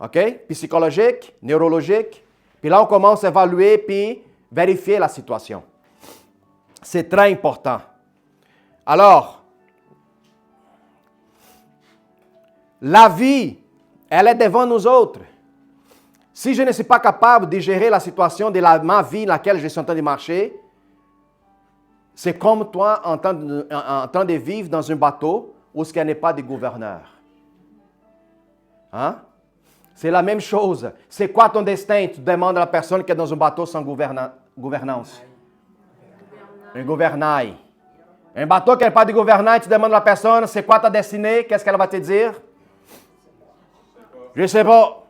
OK? Psychologique, neurologique. Puis là, on commence à évaluer puis vérifier la situation. C'est très important. Alors, la vie, elle est devant nous autres. Si je ne suis pas capable de gérer la situation de ma vie dans laquelle je suis en train de marcher, c'est comme toi en train de vivre dans un bateau où il n'y a pas de gouverneur. Hein? C'est la même chose. C'est quoi ton destin? Tu demandes à la personne qui est dans un bateau sans gouvernance. Un gouvernail. Un bateau qui n'a pas de gouvernail, tu demandes à la personne, c'est quoi ta destinée? Qu'est-ce qu'elle va te dire? Je ne sais pas.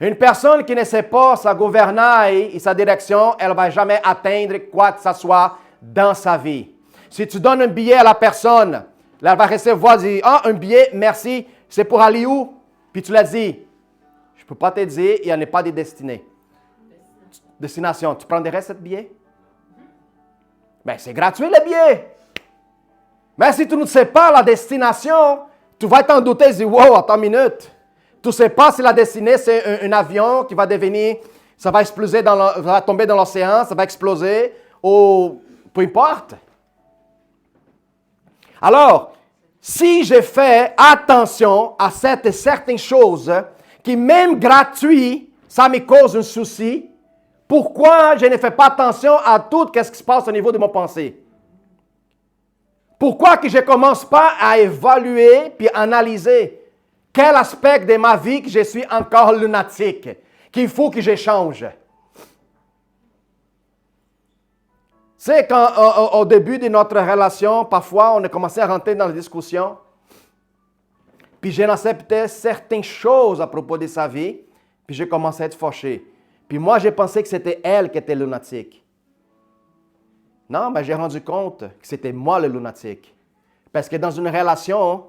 Une personne qui ne sait pas sa gouvernail et sa direction, elle ne va jamais atteindre quoi que ce soit dans sa vie. Si tu donnes un billet à la personne, elle va recevoir et dire, « Ah, un billet, merci, c'est pour aller où? » Puis tu l'as dit, « Je ne peux pas te dire, il n'y en a pas de destination. Tu prendrais ce billet? » Ben, c'est gratuit le billet. Mais si tu ne sais pas la destination, tu vas t'en douter et dire, « Wow, attends une minute. » Tu ne sais pas si la destinée, c'est un avion qui va devenir, ça va exploser, va tomber dans l'océan, ça va exploser, ou peu importe. Alors, si je fais attention à certaines choses qui, même gratuites, ça me cause un souci, pourquoi je ne fais pas attention à tout ce qui se passe au niveau de mon pensée? Pourquoi que je ne commence pas à évaluer puis analyser quel aspect de ma vie que je suis encore lunatique, qu'il faut que je change? C'est quand, au début de notre relation, parfois, on a commencé à rentrer dans la discussion, puis je n'acceptais certaines choses à propos de sa vie, puis j'ai commencé à être fâché. Puis moi, j'ai pensé que c'était elle qui était lunatique. Non, mais j'ai rendu compte que c'était moi le lunatique. Parce que dans une relation,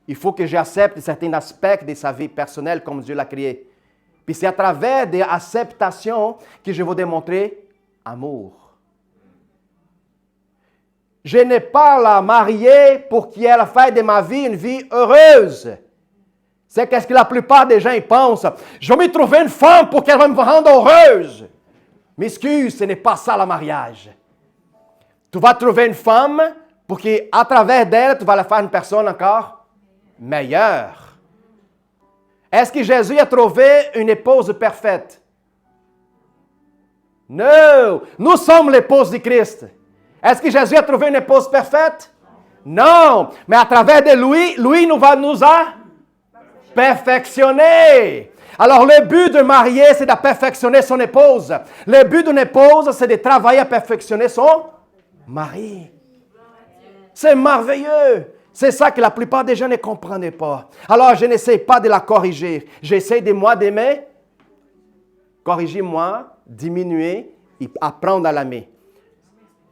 il faut que j'accepte certains aspects de sa vie personnelle comme Dieu l'a créé. Puis c'est à travers des acceptations que je vais démontrer amour. Je n'ai pas la mariée pour qu'elle fasse de ma vie une vie heureuse. C'est qu'est-ce que la plupart des gens y pensent. Je vais me trouver une femme pour qu'elle va me rendre heureuse. M'excuse, ce n'est pas ça le mariage. Tu vas trouver une femme pour qu'à travers d'elle, tu vas la faire une personne encore meilleure. Est-ce que Jésus a trouvé une épouse parfaite? Non, nous sommes l'épouse de Christ. Est-ce que Jésus a trouvé une épouse parfaite? Non, mais à travers de lui nous a perfectionnés. Alors le but de marier, c'est de perfectionner son épouse. Le but d'une épouse, c'est de travailler à perfectionner son mari. C'est merveilleux. C'est ça que la plupart des gens ne comprennent pas. Alors je n'essaie pas de la corriger. J'essaie de moi d'aimer. Corriger-moi, diminuer et apprendre à l'aimer.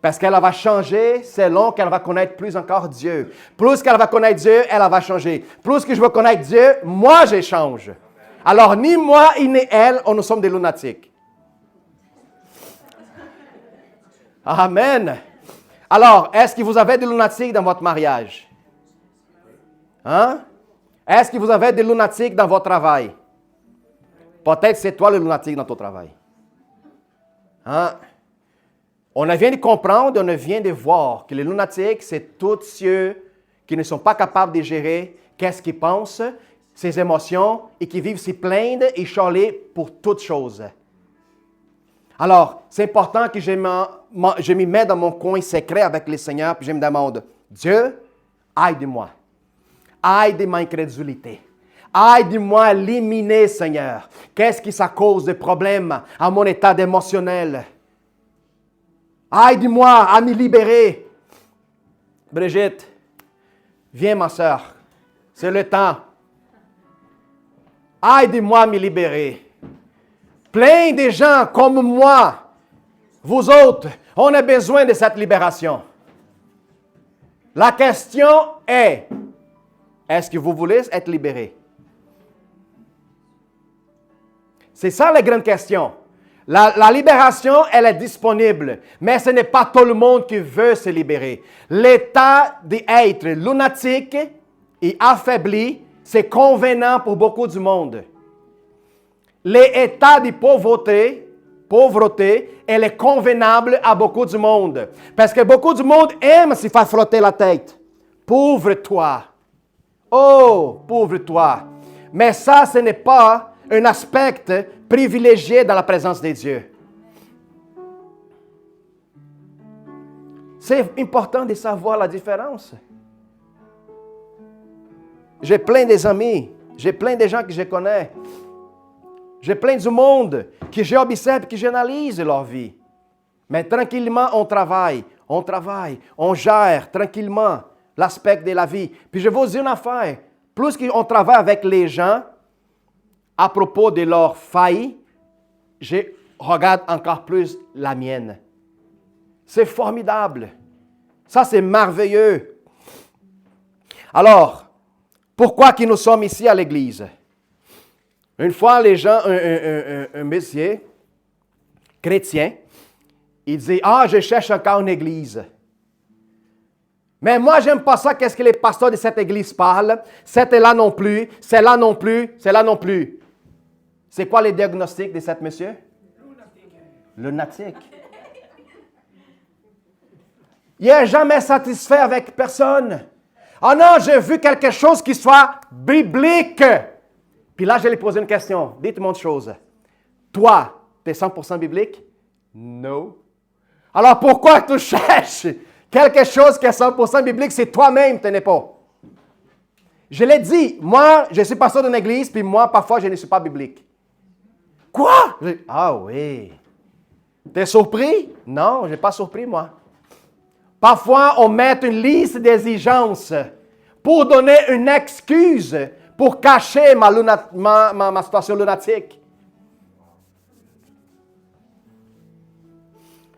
Parce qu'elle va changer selon qu'elle va connaître plus encore Dieu. Plus qu'elle va connaître Dieu, elle va changer. Plus que je veux connaître Dieu, moi je change. Alors ni moi ni elle, nous sommes des lunatiques. Amen. Alors, est-ce que vous avez des lunatiques dans votre mariage? Hein? Est-ce que vous avez des lunatiques dans votre travail? Peut-être c'est toi le lunatique dans ton travail. Hein? On vient de comprendre, on vient de voir que les lunatiques, c'est tous ceux qui ne sont pas capables de gérer qu'est-ce qu'ils pensent, ses émotions, et qui vivent se plaindre et chialer pour toutes choses. Alors, c'est important que je me mette dans mon coin secret avec le Seigneur, puis je me demande, Dieu, aide-moi. Aide ma incrédulité. Aide-moi à éliminer, Seigneur. Qu'est-ce qui ça cause de problèmes à mon état émotionnel? Aide-moi à me libérer. Brigitte, viens ma soeur. C'est le temps. Aide-moi à me libérer. Plein de gens comme moi, vous autres, on a besoin de cette libération. La question est-ce que vous voulez être libéré? C'est ça la grande question. La libération, elle est disponible, mais ce n'est pas tout le monde qui veut se libérer. L'état d'être lunatique et affaibli, c'est convenant pour beaucoup du monde. L'état de pauvreté, elle est convenable à beaucoup du monde. Parce que beaucoup du monde aime se faire frotter la tête. Pauvre toi. Oh, pauvre toi. Mais ça, ce n'est pas un aspect privilégié dans la présence de Dieu. C'est important de savoir la différence. J'ai plein d'amis, j'ai plein de gens que je connais. J'ai plein du monde que j'observe, que j'analyse leur vie. Mais tranquillement, on travaille, on travaille, on gère tranquillement l'aspect de la vie. Puis je vais vous dire une affaire, plus qu'on travaille avec les gens à propos de leurs failles, je regarde encore plus la mienne. C'est formidable. Ça, c'est merveilleux. Alors, pourquoi que nous sommes ici à l'église? Une fois, les gens, un monsieur chrétien, il dit, « Ah, je cherche encore une église. » Mais moi, j'aime pas ça, qu'est-ce que les pasteurs de cette église parlent. Cette là non plus, celle-là non plus, celle-là non plus. C'est quoi les diagnostics de cet monsieur? Lunatique. Il n'est jamais satisfait avec personne. Ah non, j'ai vu quelque chose qui soit biblique. Puis là, je lui ai posé une question. Dites-moi une chose. Toi, tu es 100% biblique? Non. Alors pourquoi tu cherches quelque chose qui est 100% biblique si toi-même tu n'es pas? Je l'ai dit, moi, je suis pasteur d'une église, puis moi, parfois, je ne suis pas biblique. Quoi? Ah oui. T'es surpris? Non, je n'ai pas surpris, moi. Parfois, on met une liste d'exigences pour donner une excuse pour cacher ma situation lunatique.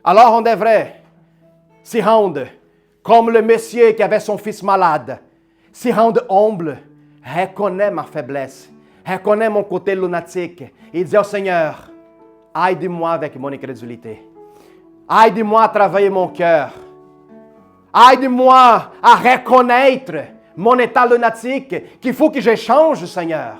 Alors, on devrait s'y rendre comme le monsieur qui avait son fils malade. S'y rendre humble, reconnaître ma faiblesse, reconnaître mon côté lunatique et dire au Seigneur, aide-moi avec mon incrédulité. Aide-moi à travailler mon cœur. Aide-moi à reconnaître mon état lunatique, qu'il faut que je change, Seigneur.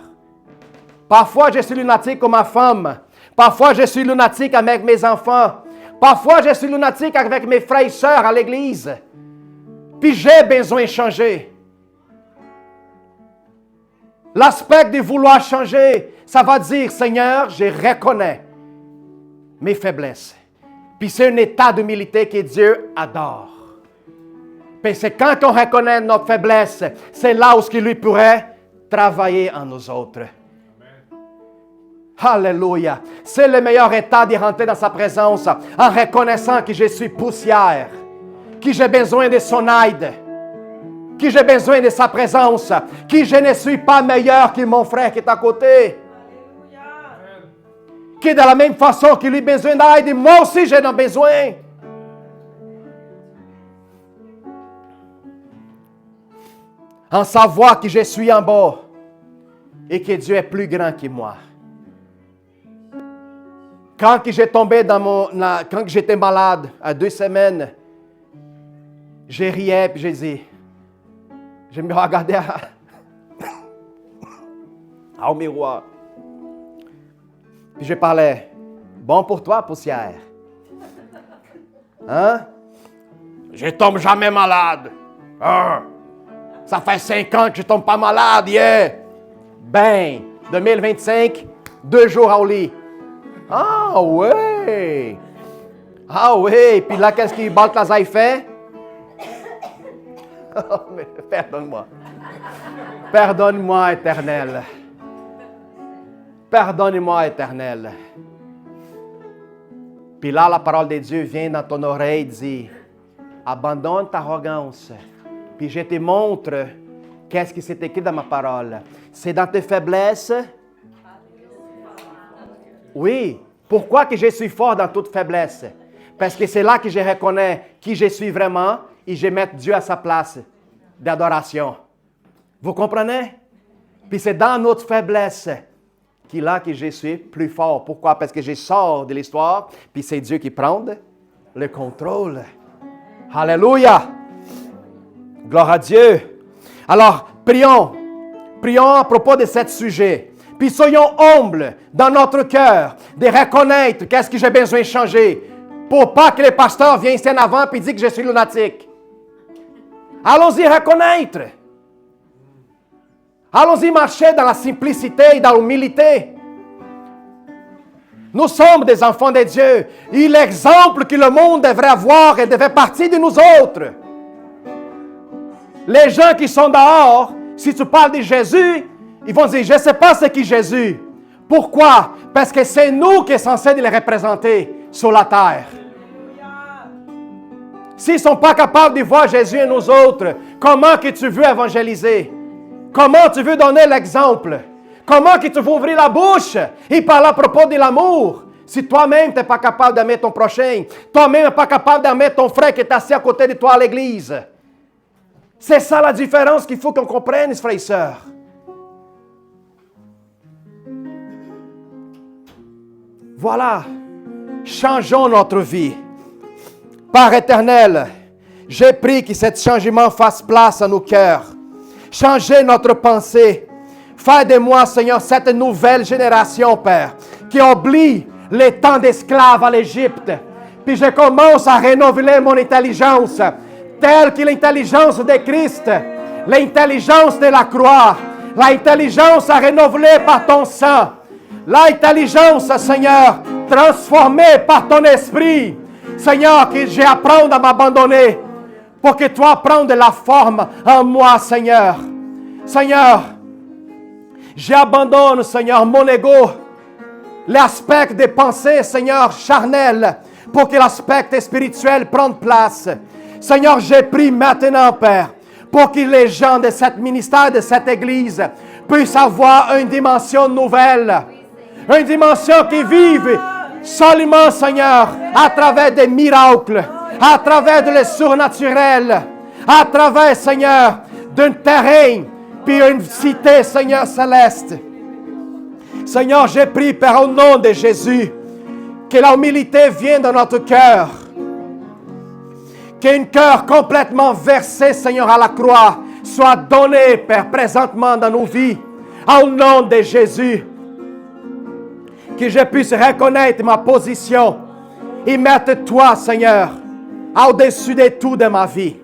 Parfois, je suis lunatique comme ma femme. Parfois, je suis lunatique avec mes enfants. Parfois, je suis lunatique avec mes frères et sœurs à l'église. Puis j'ai besoin de changer. L'aspect de vouloir changer, ça va dire, Seigneur, je reconnais mes faiblesses. Puis c'est un état d'humilité que Dieu adore. Puis c'est quand on reconnaît notre faiblesse, c'est là où il lui pourrait travailler en nous autres. Alléluia. C'est le meilleur état d'y rentrer dans sa présence en reconnaissant que je suis poussière, que j'ai besoin de son aide, que j'ai besoin de sa présence, que je ne suis pas meilleur que mon frère qui est à côté. Que de la même façon qu'il a besoin d'aide, moi aussi j'en ai besoin. En savoir que je suis en bas et que Dieu est plus grand que moi. Quand j'ai tombé quand j'étais malade, à 2 semaines, je riais et je dis, je me regardais au miroir. Puis je parlais, bon pour toi, poussière. Hein? Je tombe jamais malade. Ça fait 5 ans que je ne tombe pas malade, yeah. Ben, 2025, 2 jours au lit. Ah oui! Ah oui! Puis là, qu'est-ce que Balthazar fait? Oh, mais pardonne-moi. Pardonne-moi, Éternel. Pardonne-moi, Éternel. Puis là, la parole de Dieu vient dans ton oreille et dit, abandonne ta arrogance. Puis je te montre qu'est-ce qui s'est écrit dans ma parole. C'est dans tes faiblesses. Oui. Pourquoi que je suis fort dans toute faiblesse? Parce que c'est là que je reconnais qui je suis vraiment et je mets Dieu à sa place d'adoration. Vous comprenez? Puis c'est dans notre faiblesse qu'il a que je suis plus fort. Pourquoi? Parce que je sors de l'histoire, puis c'est Dieu qui prend le contrôle. Alléluia! Gloire à Dieu. Alors, prions. Prions à propos de ce sujet. Puis soyons humbles dans notre cœur de reconnaître qu'est-ce que j'ai besoin de changer pour pas que les pasteurs viennent ici en avant et disent que je suis lunatique. Allons-y reconnaître. Allons-y marcher dans la simplicité et dans l'humilité. Nous sommes des enfants de Dieu. Et l'exemple que le monde devrait avoir et devrait partir de nous autres. Les gens qui sont dehors, si tu parles de Jésus, ils vont dire, je ne sais pas ce qu'est Jésus. Pourquoi? Parce que c'est nous qui sommes censés les représenter sur la terre. S'ils ne sont pas capables de voir Jésus et nous autres, comment que tu veux évangéliser? Comment tu veux donner l'exemple? Comment que tu veux ouvrir la bouche et parler à propos de l'amour? Si toi-même tu n'es pas capable d'aimer ton prochain, toi-même tu n'es pas capable d'aimer ton frère qui est assis à côté de toi à l'église. C'est ça la différence qu'il faut qu'on comprenne, frères et sœurs. Voilà. Changeons notre vie. Père éternel, j'ai pris que ce changement fasse place à nos cœurs. Changez notre pensée. Fais de moi, Seigneur, cette nouvelle génération, Père, qui oublie les temps d'esclaves à l'Égypte. Puis je commence à renouveler mon intelligence, telle que l'intelligence de Christ, l'intelligence de la croix, l'intelligence renouvelée par ton sang, l'intelligence, Seigneur, transformée par ton esprit. Seigneur, que j'apprends à m'abandonner pour que toi prennes de la forme en moi, Seigneur. Seigneur, j'abandonne, Seigneur, mon ego, l'aspect des pensées, Seigneur, charnelles, pour que l'aspect spirituel prenne place. Seigneur, j'ai pris maintenant, Père, pour que les gens de cette ministère, de cette Église, puissent avoir une dimension nouvelle, une dimension qui vive seulement, Seigneur, à travers des miracles, à travers de le surnaturel, à travers, Seigneur, d'un terrain, puis une cité, Seigneur, céleste. Seigneur, j'ai pris, Père, au nom de Jésus, que l'humilité vienne dans notre cœur, qu'un cœur complètement versé, Seigneur, à la croix, soit donné, Père, présentement dans nos vies, au nom de Jésus. Que je puisse reconnaître ma position et mettre toi, Seigneur, au-dessus de tout de ma vie.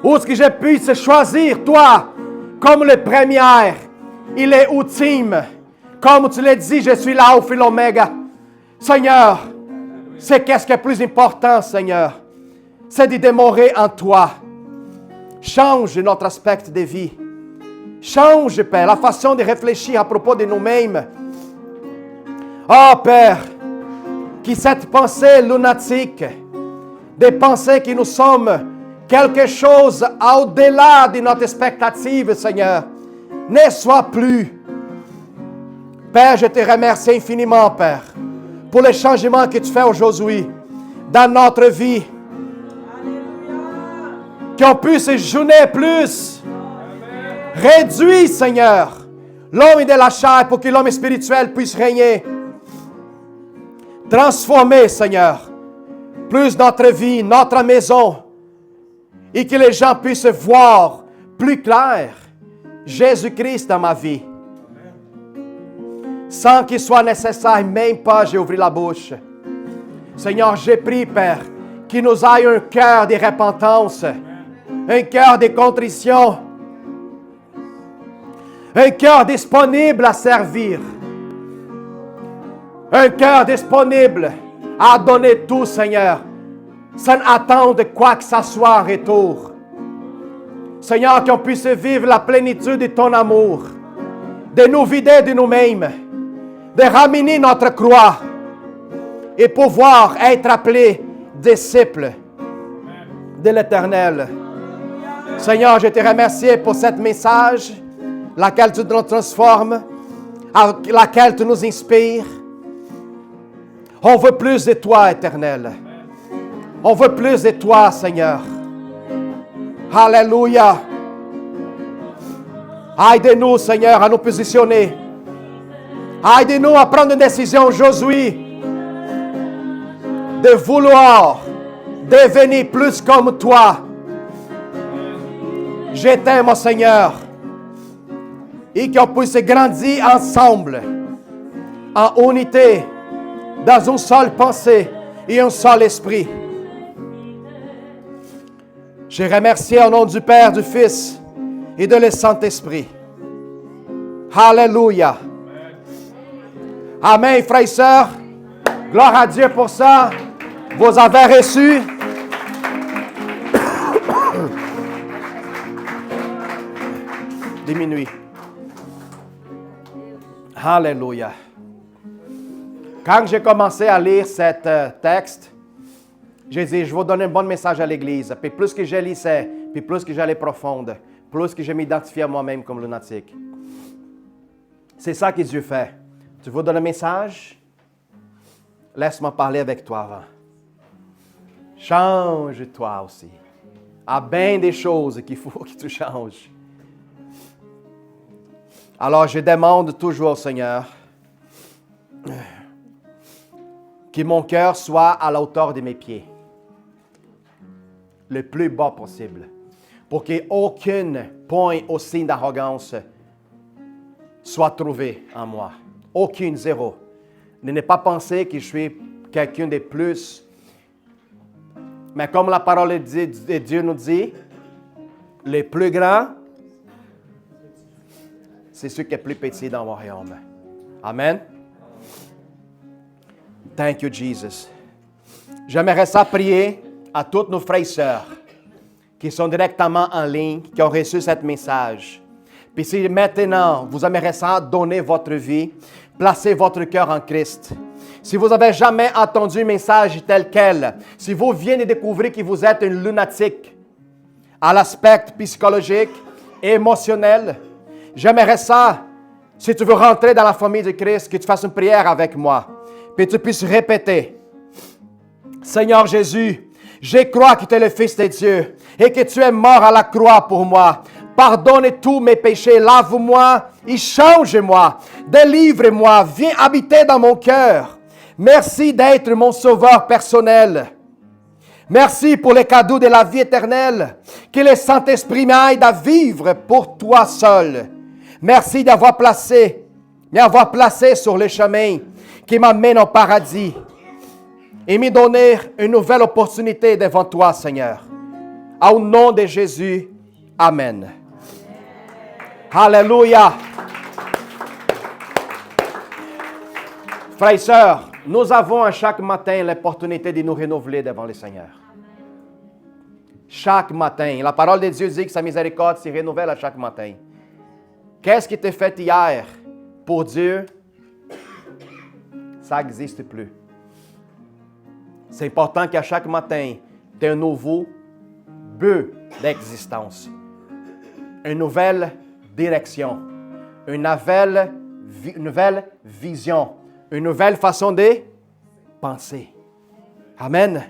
Ou que je puisse choisir toi comme le premier, il est ultime. Comme tu l'as dit, je suis l'alpha et l'oméga. Seigneur, c'est qu'est-ce qui est plus important, Seigneur? C'est de demeurer en toi. Change notre aspect de vie. Change, Père, la façon de réfléchir à propos de nous-mêmes. Oh, Père, que cette pensée lunatique, des pensées que nous sommes quelque chose au-delà de notre expectative, Seigneur, ne soit plus. Père, je te remercie infiniment, Père, pour les changements que tu fais aujourd'hui dans notre vie. Qu'on puisse jeûner plus. Réduis, Seigneur, l'homme de la chair pour que l'homme spirituel puisse régner. Transformer, Seigneur, plus notre vie, notre maison, et que les gens puissent voir plus clair Jésus-Christ dans ma vie. Sans qu'il soit nécessaire, même pas, j'ai ouvert la bouche. Seigneur, j'ai prié, Père, qu'il nous aille un cœur de repentance, un cœur de contrition, un cœur disponible à servir, un cœur disponible à donner tout, Seigneur, sans attendre quoi que ce soit en retour. Seigneur, qu'on puisse vivre la plénitude de ton amour, de nous vider de nous-mêmes, de ramener notre croix et pouvoir être appelés disciples de l'Éternel. Seigneur, je te remercie pour ce message, laquelle tu nous transformes, laquelle tu nous inspires. On veut plus de toi, Éternel. On veut plus de toi, Seigneur. Alléluia. Aide-nous, Seigneur, à nous positionner. Aide-nous à prendre une décision aujourd'hui de vouloir devenir plus comme toi. Je t'aime, Seigneur. Et qu'on puisse grandir ensemble, en unité, dans une seule pensée et un seul esprit. Je remercie au nom du Père, du Fils et de le Saint-Esprit. Alléluia. Amen, frères et sœurs. Gloire à Dieu pour ça. Vous avez reçu. Diminue. Alléluia. Quand j'ai commencé à lire cet texte, J'ai dit, je vais donner un bon message à l'Église. Puis plus que je lisais, puis plus que j'allais profonde, plus que je m'identifiais à moi-même comme lunatique. C'est ça que Dieu fait. Tu veux donner un message? Laisse-moi parler avec toi avant. Change-toi aussi. Il y a bien des choses qu'il faut que tu changes. Alors, je demande toujours au Seigneur que mon cœur soit à la hauteur de mes pieds, le plus bas possible, pour qu'aucun point ou signe d'arrogance soit trouvé en moi. Aucune, zéro. Ne pas penser que je suis quelqu'un de plus. Mais comme la parole de Dieu nous dit, le plus grand, c'est celui qui est plus petit dans mon royaume. Amen. Thank you, Jesus. J'aimerais ça prier à tous nos frères et sœurs qui sont directement en ligne, qui ont reçu ce message. Puis si maintenant, vous aimeriez ça donner votre vie, placez votre cœur en Christ. Si vous n'avez jamais entendu un message tel quel, si vous venez de découvrir que vous êtes un lunatique à l'aspect psychologique, émotionnel, j'aimerais ça, si tu veux rentrer dans la famille de Christ, que tu fasses une prière avec moi, puis tu puisses répéter, Seigneur Jésus, je crois que tu es le Fils de Dieu et que tu es mort à la croix pour moi. Pardonne tous mes péchés, lave-moi et change-moi, délivre-moi, viens habiter dans mon cœur. Merci d'être mon sauveur personnel. Merci pour les cadeaux de la vie éternelle. Que le Saint-Esprit m'aide à vivre pour toi seul. Merci m'avoir placé sur le chemin qui m'amène au paradis et me donner une nouvelle opportunité devant toi, Seigneur. Au nom de Jésus, Amen. Alléluia. Frères et sœurs, nous avons à chaque matin l'opportunité de nous renouveler devant le Seigneur. Chaque matin. La parole de Dieu dit que sa miséricorde se renouvelle à chaque matin. Qu'est-ce qui t'est fait hier pour Dieu? Ça n'existe plus. C'est important qu'à chaque matin, tu aies un nouveau but d'existence. Une nouvelle direction. Une nouvelle vision. Une nouvelle façon de penser. Amen.